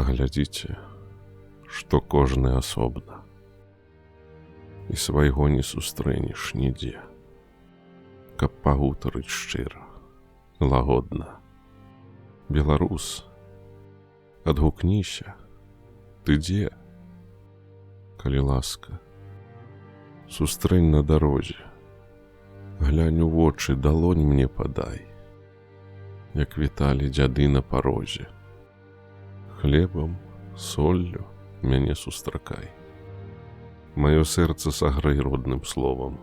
Паглядзіце, што кожны асобна, і свайго не сустрэнеш нідзе, каб пагутарыць шчыра, лагодна. Беларус, адгукніся, ты дзе? Калі ласка, сустрэнь на дарозе, глянь у вочы, далонь мне падай, як віталі дзяды на парозе. Хлебам, соллю мяне сустракай. Маё сэрца сагрэй родным словам.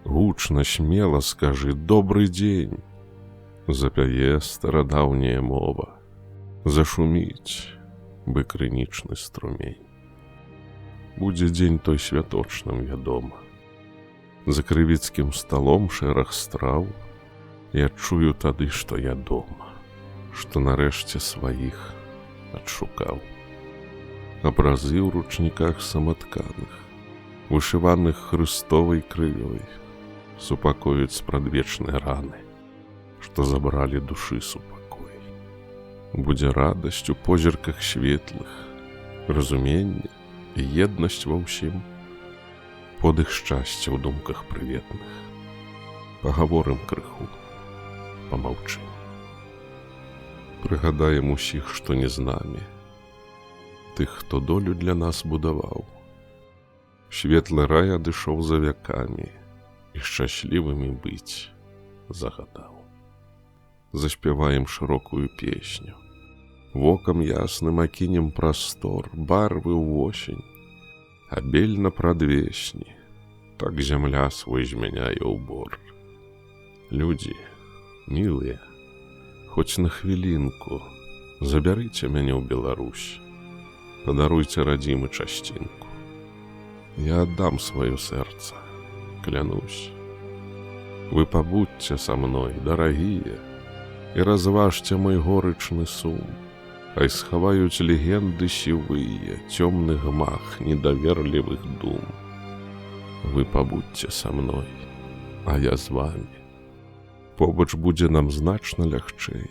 Гучна, смела скажы «Добрый дзень». Запяе старадаўняя мова, зашуміць бы крынічны струмень. Будзе дзень той святочным, вядома. За крывіцкім сталом шэраг страў, і адчую тады, што я дома, што нарэшце сваіх адшукаў. Абразы ў ручніках саматканых, вышываных хрыстовай крывёй, супакоюць спрадвечнай раны, што забралі душы супакой. Будзе радасць у позірках светлых, разуменне і еднасць ва ўсім, подых шчасця ў думках прыветных. Пагаворым крыху, памаўчым. Прыгадаем усіх, што не з намі, тых, хто долю для нас будаваў. Светлы рай адышоў за вякамі і шчаслівымі быць загадаў. Заспяваем шырокую песню, вокам ясным акінем прастор, барвы ўвосень, абель на прадвесні, так зямля свой змяняе ўбор. Людзі, мілыя, хоць на хвілінку, забярыце мяне ў Беларусь, падаруйце радзімы часцінку. Я аддам сваё сэрца, клянусь. Вы пабудзьце са мной, дарагія, і разважце мой горычны сум, хай схаваюць легенды сівыя, цёмны гмах недаверлівых дум. Вы пабудзьце са мной, а я з вамі. Побач будзе нам значна лягчэй.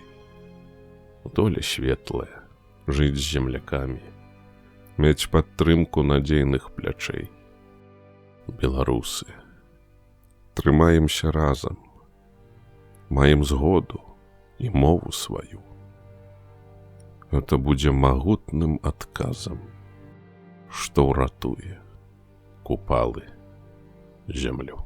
Доля светлая, жыць з землякамі, мець падтрымку надзейных плячэй. Беларусы, трымаемся разам, маем згоду і мову сваю. Гэта будзе магутным адказам, што ўратуе купалы зямлю.